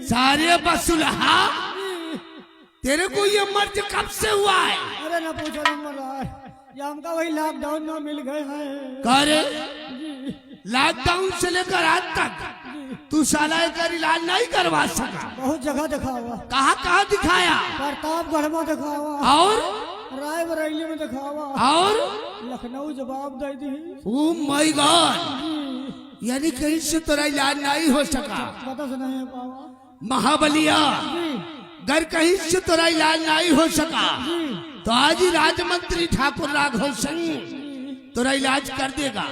सारे बसुलहा तेरे को ये मर्ज कब से हुआ है? अरे ना पूछो महाराज, ये हमका वही लॉकडाउन में मिल गए हैं। करे लॉकडाउन से लेकर आज तक तू साला का इलाज नहीं करवा सका। बहुत जगह दिखा हुआ, कहाँ कहाँ दिखाया? प्रतापगढ़ में दिखा हुआ और रायबरेली में दिखा हुआ और लखनऊ जवाब दे दी। ओ माय गॉड, यानी कहीं से तेरा इलाज नहीं हो सका। पता से नहीं पावा महाबलिया घर कहीं से तेरा इलाज नहीं हो सका, तो आज ही राजमंत्री ठाकुर राघव सिंह तेरा इलाज कर देगा।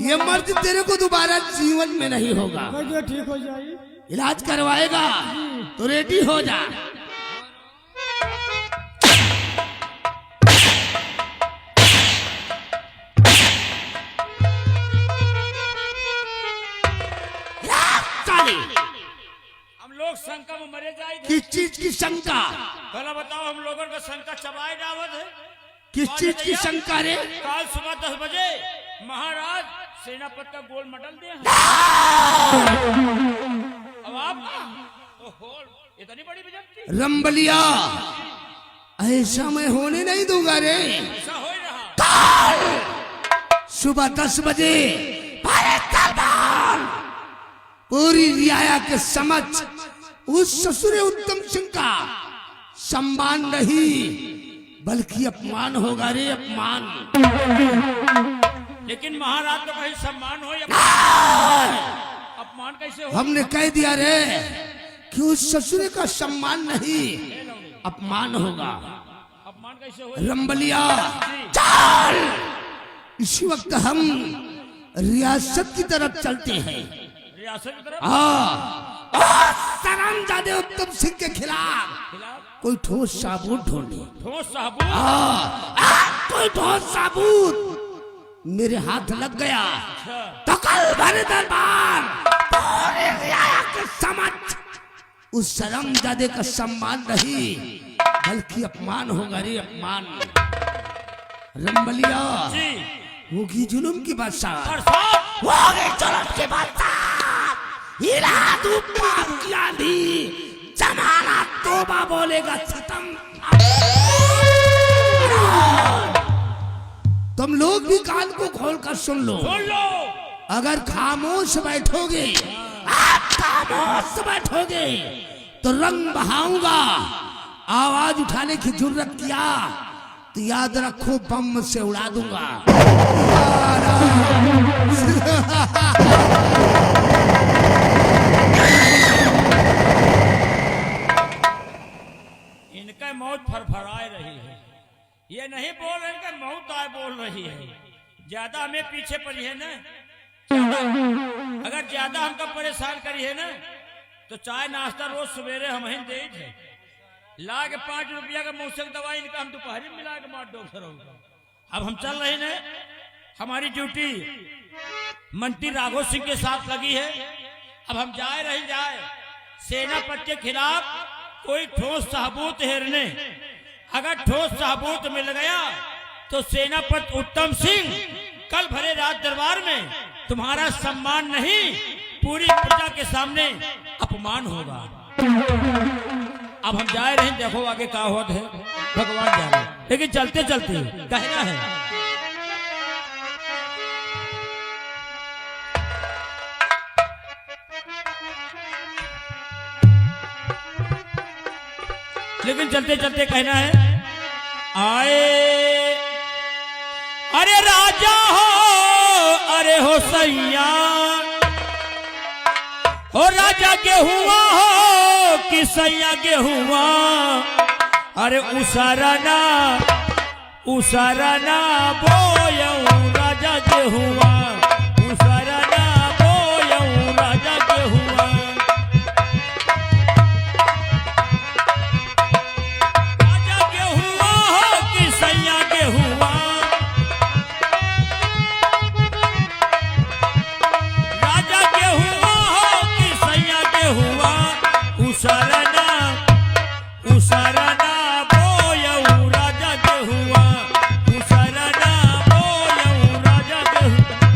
ये मर्ज तेरे को दोबारा जीवन में नहीं होगा। ठीक हो जाए, इलाज करवाएगा तो रेडी हो जा। हम लोग शंका में मरे जाए। किस चीज की शंका? पहला बताओ, हम लोगों का शंका चबाए डावत है। किस चीज की शंका रे? काल सुबह 10 बजे महाराज सेनापति का गोल मटल दे। अब आप इतनी बड़ी बेइज्जती। रंबलिया ऐसा मैं होने नहीं दूंगा रे। ऐसा हो ही रहा। सुबह 10 बजे पूरी रियाया के समक्ष उस ससुर उत्तम सिंह का सम्मान नहीं बल्कि अपमान होगा रे, अपमान। लेकिन महाराज तो कहीं सम्मान हो या अपमान कैसे हो? हमने कह दिया रे कि उस ससुर का सम्मान नहीं अपमान होगा। अपमान कैसे हो? रंबलिया चल, इसी वक्त हम रियासत की तरफ चलते हैं। रियासत की तरफ? सरमजादे उत्तम सिंह के खिलाफ कोई ठोस सबूत ढूंढे। ठोस सबूत? कोई ठोस सबूत मेरे हाथ लग गया तो कल भरे दरबार पूरे रियाया के समक्ष उस सरमजादे का सम्मान नहीं बल्कि अपमान होगा रे, अपमान। रंबलिया होगी जुलुम की बादशाह, होगी जुलुम की बादशाह। हीरा पाप किया भी जमाना तोबा बोलेगा खत्म। तुम लोग भी कान को खोलकर सुन लो। अगर खामोश बैठोगे, आप खामोश बैठोगे तो रंग बहाऊंगा। आवाज उठाने की जरूरत किया तो याद रखो बम से उड़ा दूंगा। इनका मौत फरफराए रही है। ये नहीं बोल रहे कि मौत आए बोल रही है। ज्यादा हमें पीछे पड़ी है ना, अगर ज्यादा हमको परेशान करी है ना तो चाय नाश्ता रोज सवेरे हम ही दे थे। ला के 5 रुपया का मौसम दवाई इनका हम दोपहर में मिला के मार डॉक्टर होगा। अब हम चल रहे हैं, हमारी ड्यूटी मंत्री राघव सिंह के साथ लगी है। अब हम जाए सेनापति के खिलाफ कोई ठोस सबूत हेरने। अगर ठोस सबूत मिल गया तो सेनापति उत्तम सिंह कल भरे रात दरबार में तुम्हारा सम्मान नहीं पूरी प्रजा के सामने अपमान होगा। अब हम जा रहे हैं, देखो आगे क्या होता है भगवान जाने। लेकिन चलते चलते कहना है लेकिन चलते चलते कहना है आए अरे राजा हो, अरे हो सैया हो, राजा गेहुआ हो कि सैया गेहुआ। अरे उसरना बोयऊ राजा गेहुआ, उसरना बोयऊ राजा गेहुआ। राजा गेहुआ हो कि सैया गेहुआ, राजा गेहुआ हो कि सैया गेहुआ। उसरना बोयऊ राजा गेहुआ, उसरना बोयऊ राजा गेहुआ।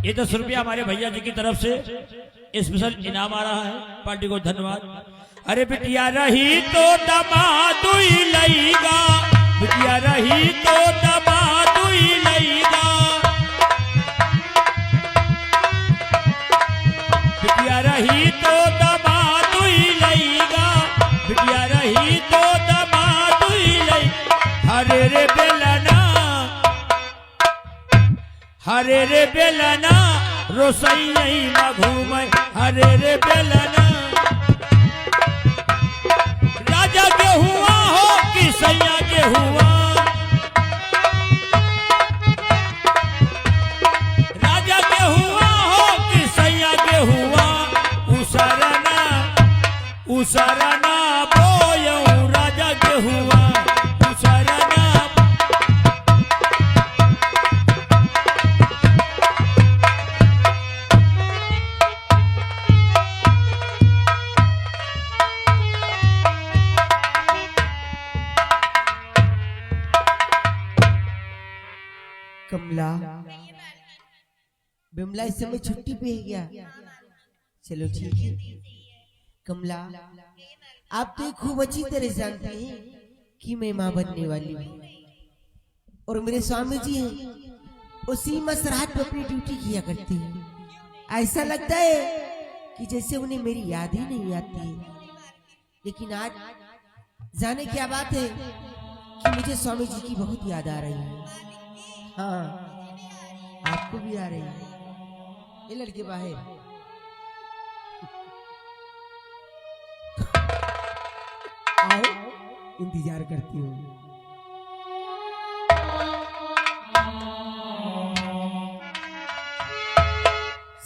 ये 10 रुपया हमारे भैया जी की तरफ से स्पेशल इनाम आ रहा है, पार्टी को धन्यवाद। अरे बिटिया रही तो दमादू ही लईगा, बिटिया रही तो दमादू ही लईगा, बिटिया रही तो दमादू ही लईगा, बिटिया रही तो दमादू ही लई। हरे रे बेलना, हरे रे बेलना रोसैया में घूमे, हरे रे बेलना राजा के हुआ हो कि सैया के हुआ, राजा के हुआ हो कि सैया के हुआ, उसरना उसरना बोयऊ राजा के हुआ, उसरना। कमला बिमला इस समय छुट्टी पे है गया। चलो ठीक है कमला, आप तो खूब अच्छी तरह जानते हैं कि मैं माँ बनने वाली हूँ और मेरे स्वामी जी हैं उसी मसराहत पे अपनी ड्यूटी किया करते हैं। ऐसा लगता है कि जैसे उन्हें मेरी याद ही नहीं आती है, लेकिन आज जाने क्या बात है कि मुझे स्वामी जी की बहुत याद आ रही है। हाँ आपको भी आ रही है। ये लड़के बाहर आओ, इंतजार करती हूँ।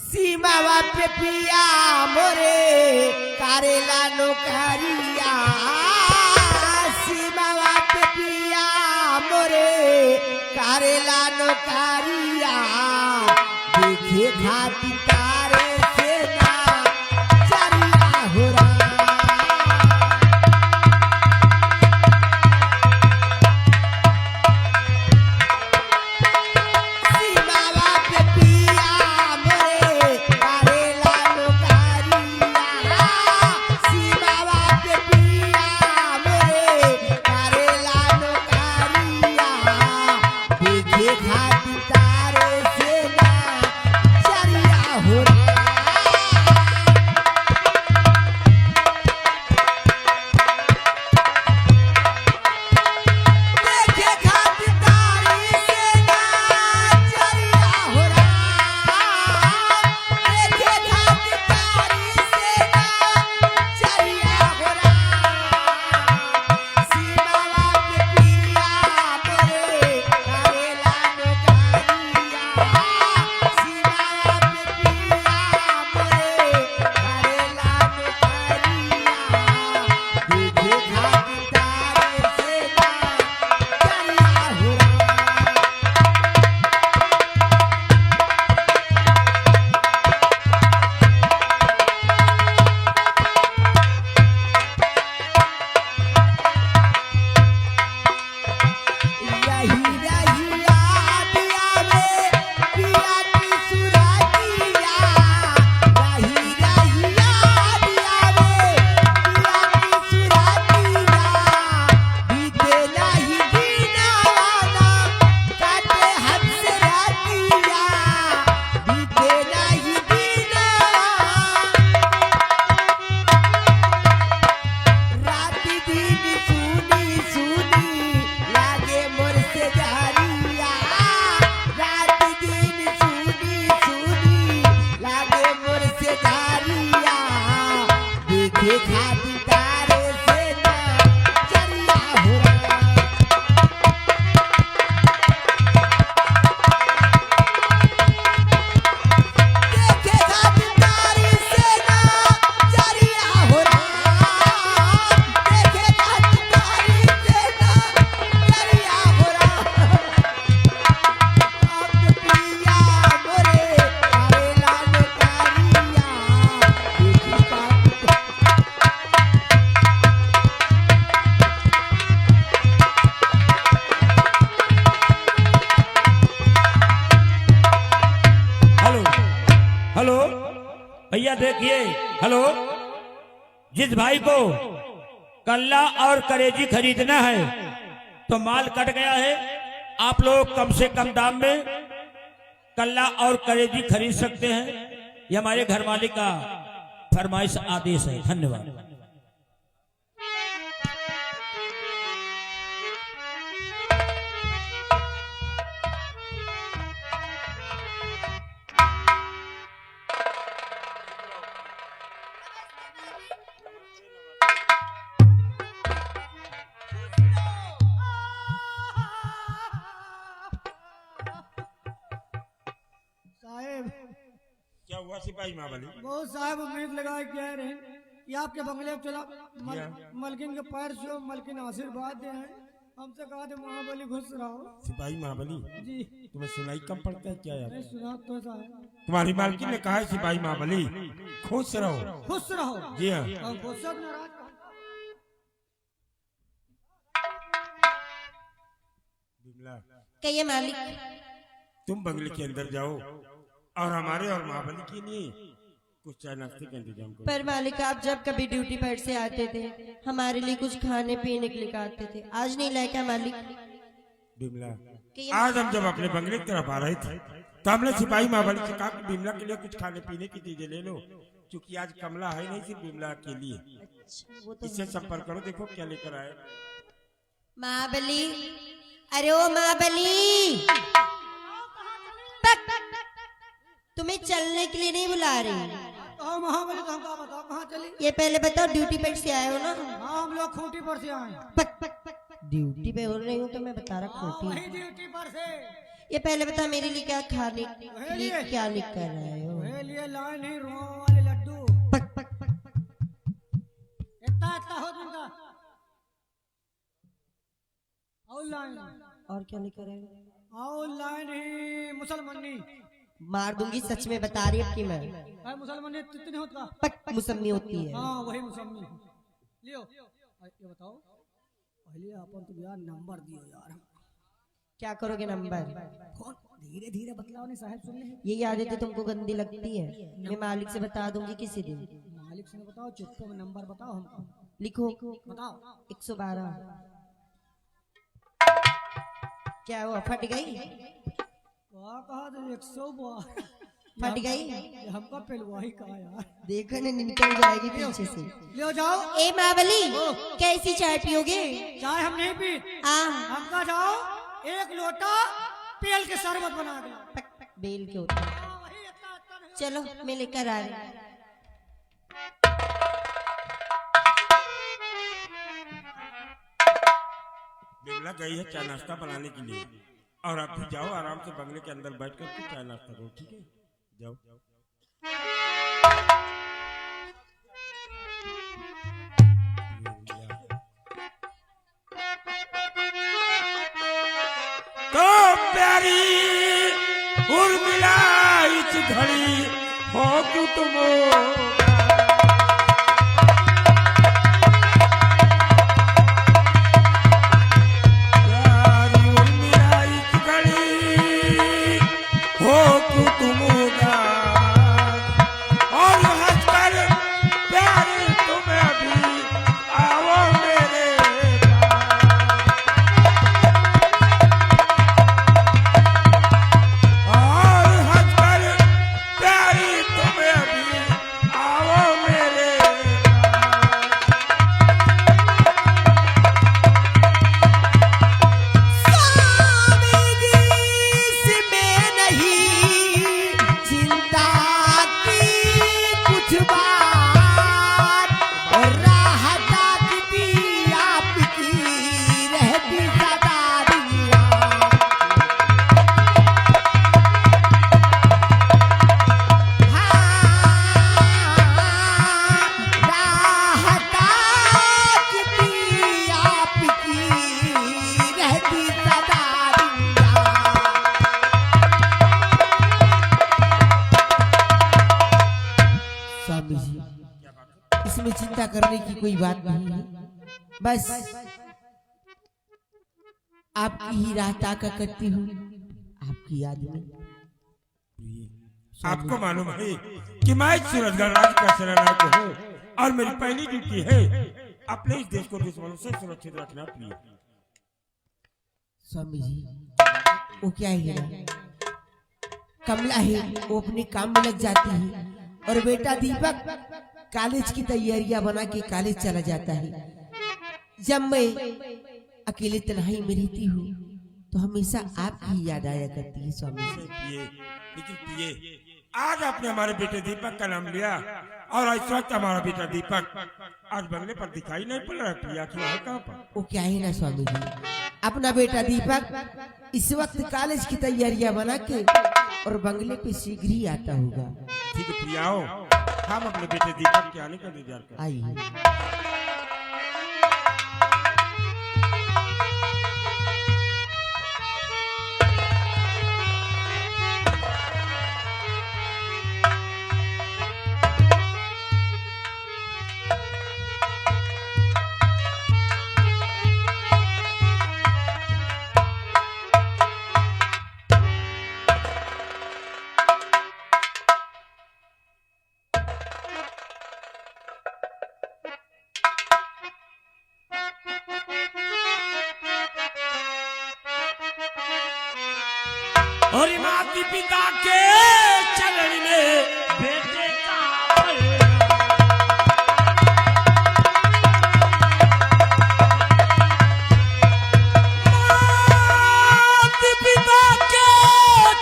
सीमा पे पिया मोरे कारेला नौकरिया, सीमा पे पिया मोरे कारेला नौकरिया, देखे खाती तारे से ना चरिया हो रहा। सीमा पे पिया मोरे कारेला नौकरिया, सीमा पे पिया मोरे कारेला नौकरिया, देखे खाती तारे से ना चरिया हो भैया देखिए, हेलो, जिस भाई को कल्ला और करेजी खरीदना है तो माल कट गया है, आप लोग कम से कम दाम में कल्ला और करेजी खरीद सकते हैं। ये हमारे घर मालिक का फरमाइश आदेश है। धन्यवाद। साहेब, क्या हुआ सिपाही महाबली? बहुत साहब उम्मीद लगाए कह रहे हैं कि आपके बंगले में चला मलकिन के पैर छो, मलकिन आशीर्वाद दे हैं। हमसे कहा थे महाबली खुश रहो। सिपाही महाबली जी तुम्हें सुनाई कम पड़ता है क्या यार? नहीं सुना तो साहब। तुम्हारी मालकिन ने कहा है सिपाही महाबली खुश रहो। खुश रहो। जी हाँ। और गुस्सा नाराज कहा। बिमला, कहिए मालिक। तुम बंगले के अंदर जाओ और हमारे और महाबली के लिए कुछ चाय नाश्ते का इंतजाम करो। पर मालिक, आप जब कभी ड्यूटी पर से आते थे हमारे लिए कुछ खाने पीने के लिए आते थे, आज नहीं लाए क्या मालिक? बिमला, कहिए। आज हम जब अपने बंगले की तरफ आ रहे थे तो हमने सिपाही महाबली से कहा कि बिमला के लिए कुछ खाने पीने की चीजें ले लो, क्योंकि आज कमला है नहीं, सिर्फ बिमला के लिए। अच्छा, वो तो इससे संपर्क करो, देखो क्या लेकर आए। महाबली, अरे ओ महाबली, तुम्हें चलने के लिए नहीं बुला रही। तो महाबली तो हमका बताओ कहाँ चली? ये पहले बताओ, ड्यूटी पर से आए हो ना? हाँ, हम लोग खूंटी पर से आए। ड्यूटी पे हो रही हूँ तो मैं बता रहा हाँ, खोटी। वही ड्यूटी पर से। ये पहले बता, मेरे लिए क्या खाने के लिए क्या लेकर आए हो? वही लिए लाए नहीं रुआ वाले लड्डू। इतना इतना हो जिनका। और लाए और क्या लेकर आए हो? और लाए नहीं मुसलमानी। मार दूंगी, सच में बता रही अब की मैं। भाई मुसलमानी कितने होता? पक मुसम्मी होती है। हाँ वही मुसलमानी। लियो ये बताओ, पहले अपन तो यार नंबर दियो यार। क्या करोगे नंबर? फोन धीरे धीरे बतलाओ नहीं साहब, सुन ले। ये आदतें तुमको गंदी लगती है, मैं मालिक से बता दूंगी किसी दिन। मालिक से बताओ, चुपके में नंबर बताओ हमको। लिखो बताओ। 112। क्या हुआ, फट गई? वाह कहा तो 112 फट गई? ये हमका पेलवाही कहा यार। देखो ना, निकल जाएगी पीछे से। ले जाओ। ए महाबली, कैसी चाय पियोगे? चाय हम नहीं पी। हमका जाओ एक लोटा पेल के शरबत बना दो। बेल के होता है। वही इतना इतना नहीं। चलो मैं लेकर आ रही। बिमला गई है चाय नाश्ता बनाने के लिए, और आप भी जाओ आराम से बंगले के अंदर बैठ कर के चाय नाश्ता करो, ठीक है? जाओ। तो प्यारी उर्मिला इस घड़ी हो क्यों तुम इसमें चिंता करने की कोई बात नहीं है, बस आपकी ही राह ताका करती हूँ, आपकी याद में। आपको मालूम है कि मैं सूरजगढ़ राज्य का सेनानायक हूँ और मेरी पहली ड्यूटी है अपने इस देश को दुश्मनों से सुरक्षित रखना। प्रिय स्वामी जी, वो क्या है ना, कमला है वो अपने काम में लग जाती है और बेटा दीपक कॉलेज की तैयारियां बना के कॉलेज चला जाता है। जब मैं अकेले तन्हाई में रहती हूँ तो हमेशा आपकी याद आया करती है स्वामी जी। प्रिय, लेकिन प्रिय आज आपने हमारे बेटे दीपक का नाम लिया और इस वक्त हमारा बेटा दीपक आज बंगले पर दिखाई नहीं पड़ रहा है। प्रिया की है कहाँ पर? वो क्या है ना स्वामी जी, अपना बेटा दीपक इस वक्त कॉलेज की तैयारियां बना के और बंगले पे शीघ्र ही आता होगा। ठीक है प्रिया, आओ हम अपने बेटे दीपक के आने का इंतजार करें। आइए। और माती पिता के चरण में बेटे का माती पिता के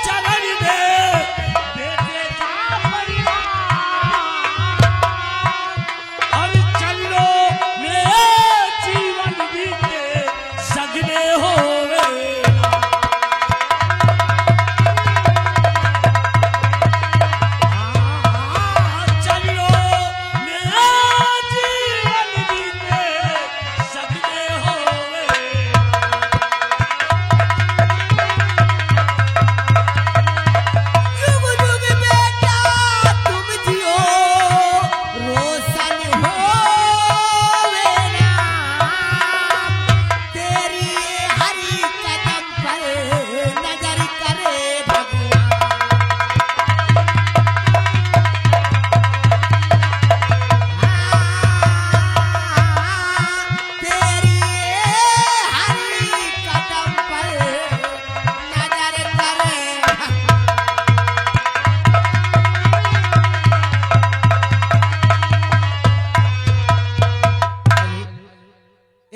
चरण में बेटे का परिवार और चलो मेरे जीवन बीते सगने होवे।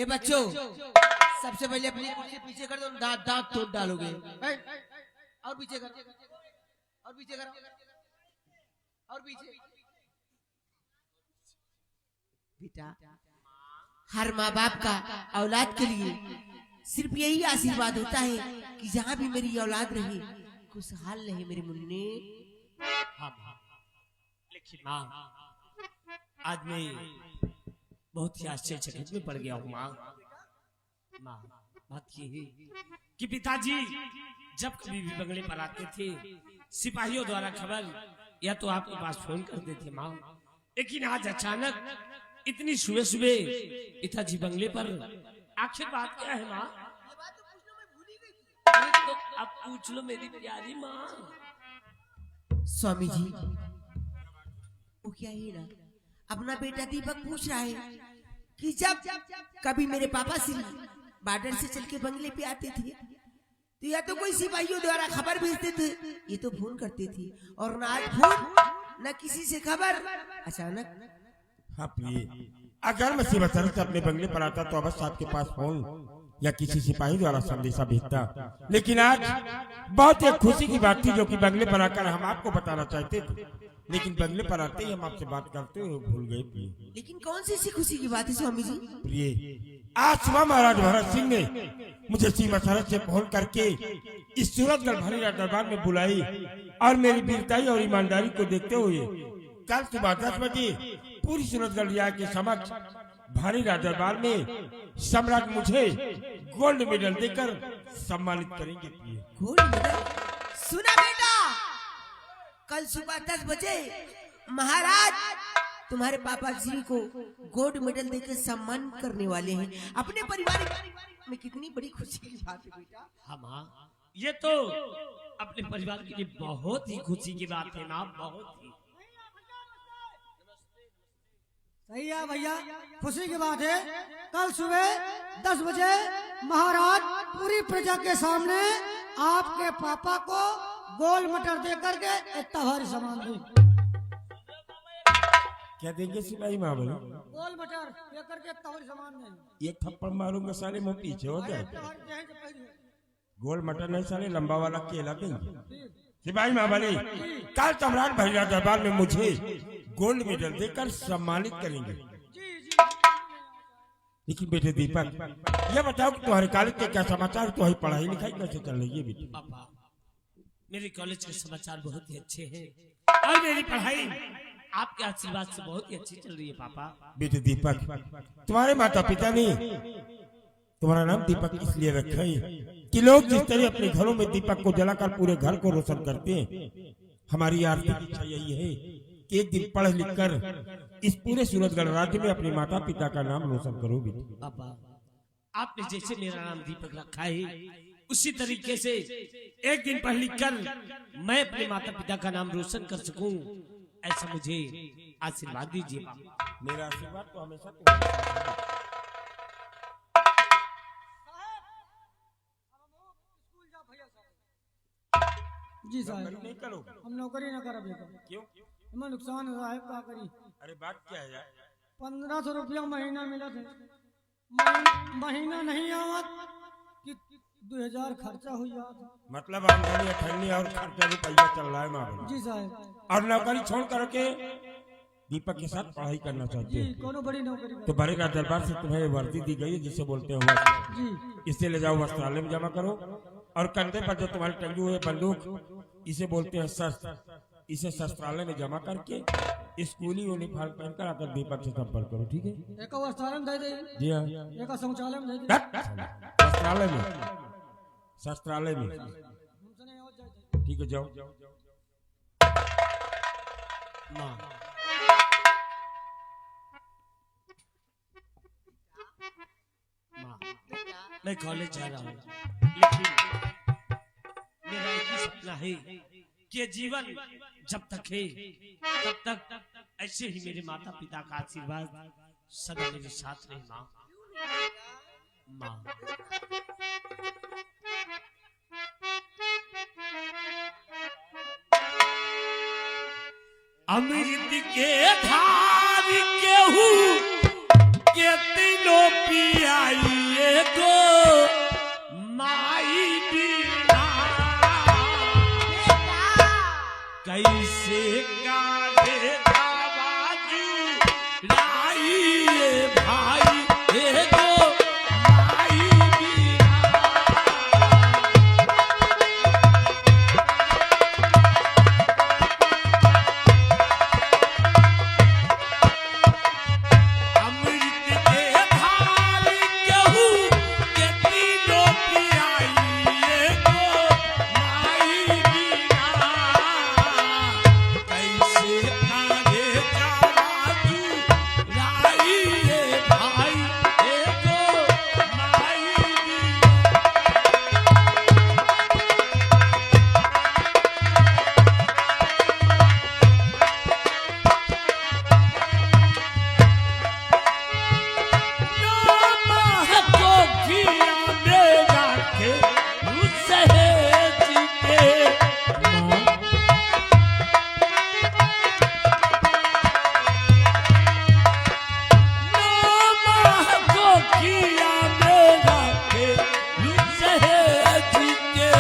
बच्चों, सबसे पहले अपनी कुर्सी पीछे कर दो, दांत दांत तोड़ डालोगे। और पीछे कर, और पीछे कर, और पीछे। बेटा, हर माँ बाप का औलाद के लिए सिर्फ यही आशीर्वाद होता है कि जहाँ भी मेरी औलाद रहे खुशहाल रहे मेरे मुन्ने। लेकिन माँ, आज मैं बहुत ही आश्चर्यचकित में पड़ गया हूँ माँ। बात ये है कि पिताजी जब कभी भी बंगले पर आते थे सिपाहियों द्वारा खबर या तो आपके पास फोन करते थे माँ, लेकिन आज अचानक इतनी सुबह सुबह पिताजी बंगले पर, आखिर बात क्या है माँ? तो अब पूछ लो मेरी प्यारी माँ। स्वामी जी, वो क्या है ना, अपना बेटा दीपक पूछ रहा है कि जब कभी मेरे पापा श्री बॉर्डर से चल के बंगले पे आते थे तो या तो कोई सिपाहियों द्वारा खबर भेजते थे, ये तो फोन करते थे, और ना आज फोन ना किसी से खबर। अचानक हाँ प्रिय, अगर मैं शिवसर से अपने बंगले पर आता तो अवश्य आपके पास फोन या किसी सिपाही द्वारा संदेशा भेजता, लेकिन आज बहुत एक खुशी की बात थी जो कि बंगले पर आकर हम आपको बताना चाहते थे, लेकिन बंगले पर आते ही हम आपसे बात करते हुए भूल गए प्रिय। लेकिन कौन सी ऐसी खुशी की बात है स्वामी जी? प्रिय, आज सुबह महाराज भरत सिंह ने मुझे सीमा सरहद से फोन करके इस सूरजगढ़ भारी दरबार में बुलाई और मेरी वीरताई और ईमानदारी को देखते हुए कल सुबह 10 बजे पूरी सूरजगढ़ रियासत के समक्ष भारी दरबार में सम्राट मुझे गोल्ड मेडल देकर सम्मानित करेंगे प्रिय। Gold medal? सुना बेटा, कल सुबह 10 बजे महाराज तुम्हारे पापा श्री को गोल्ड मेडल देकर सम्मान करने वाले हैं। अपने परिवार में कितनी बड़ी खुशी की बात है बेटा। हाँ माँ, ये तो अपने परिवार के लिए बहुत ही खुशी की बात है ना, बहुत ही। सही है भैया, खुशी की बात है। कल सुबह 10 बजे महाराज पूरी प्रजा के सामने आपके पापा को गोल मटर दे करके इतना भारी सामान दे। क्या देंगे सिपाही महाबली? गोल मटर दे करके इतना भारी सामान दे। एक थप्पड़ मारूंगा साले मुंह पीछे हो जाए। इतना भारी दहेज पहले। गोल मटर नहीं साले लंबा वाला केला देंगे। सिपाही महाबली, कल सम्राट भैया दरबार में मुझे गोल्ड मेडल देकर सम्मानित करेंगे। लेकिन बेटे दीपक, ये बताओ कि तुम्हारे कॉलेज के क्या समाचार, तुम्हारी पढ़ाई लिखाई कैसे चल रही है बेटे? पापा, मेरे कॉलेज के समाचार बहुत ही अच्छे हैं और मेरी पढ़ाई आपके आशीर्वाद से बहुत ही अच्छी चल रही है पापा। बेटे दीपक, तुम्हारे माता पिता ने तुम्हारा नाम दीपक इसलिए रखा है कि लोग जिस तरह अपने घरों में दीपक को जलाकर पूरे घर को रोशन करते हैं, हमारी आर्थिक इच्छा यही है कि एक दिन पढ़ लिख कर इस पूरे सूरजगढ़ राज्य में अपने माता पिता का नाम रोशन करो बेटे। पापा, आपने जैसे मेरा नाम दीपक रखा है उसी तरीके से एक दिन पढ़ लिख कर मैं अपने माता पिता का नाम रोशन कर सकूं, ऐसा मुझे आशीर्वाद दीजिए पापा। मेरा आशीर्वाद तो हमेशा तुम्हारे साथ है। जी साहब, नौकरी नहीं करो? हम नौकरी न कर बेटा। क्यों? हमें नुकसान हो रहा है, क्या करी। अरे बात क्या है यार? 1500 रुपया महीना मिला था। महीना नहीं आवत कि 2000 खर्चा हो जाता। मतलब आमदनी अठन्नी और खर्चा रुपया चल रहा है महाबली। जी साहब। और नौकरी छोड़ करके दीपक के साथ पढ़ाई करना चाहते जी, हो? कोनो बड़ी नौकरी तो कर। बड़े राज दरबार से तुम्हें वर्दी दी गई है जिसे बोलते हैं वस्त्र। जी इसे ले जाओ वस्त्रालय में जमा करो और कंधे पर जो तुम्हारी टंगी हुई है बंदूक, इसे बोलते हैं शस्त्र, इसे शस्त्रालय में जमा करके स्कूली यूनिफॉर्म पहनकर आकर दीपक से संपर्क करो, ठीक है? एक वस्त्रालय में दे दे, जी हाँ, एक शौचालय में दे दे। शस्त्रालय में, शस्त्रालय में, हमसे नहीं हो जाए। ठीक है, जाओ। माँ, माँ, मैं कॉलेज जा रहा हूँ, लेकिन मेरा एक ही सपना है कि जीवन जब तक है तब तक ऐसे ही मेरे माता पिता का आशीर्वाद सदा मेरे साथ रहे। माँ, माँ, अमृत के धार केहू के तीनों पियाइए को माई बिना कैसे गाले बाजू लाइए भाई एगो माई बिना। अमृत के धार केहू के तीनों पियाइए को माई बिना कैसे आगे जाजू लाइए भाई एगो माई बिना। को किया मेरा के उससे जीते को किया मेरा के उससे जीते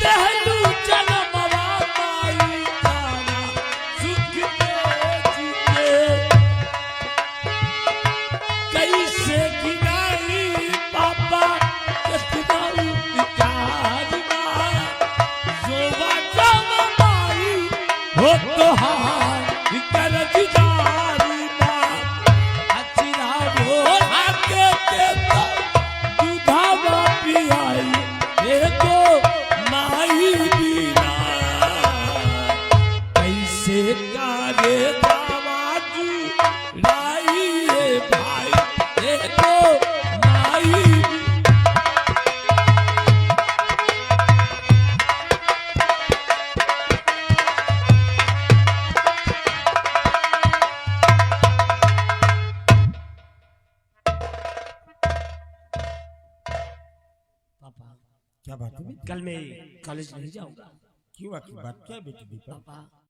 दहलू जन्मवा माई तारा सुख दे जीते कैसे गिनाई पापा कितना विचार जोवा जमाई हो तो हार कर गुजारी अचिरा बोल आके देता दूधावा पियाई एको माई बिना कैसे कारे दावाजू लाइए भाई एको माई। क्या बात है? कल मैं कॉलेज नहीं जाऊंगा। क्यों, आखिर बात क्या है बेटी दीपक? पापा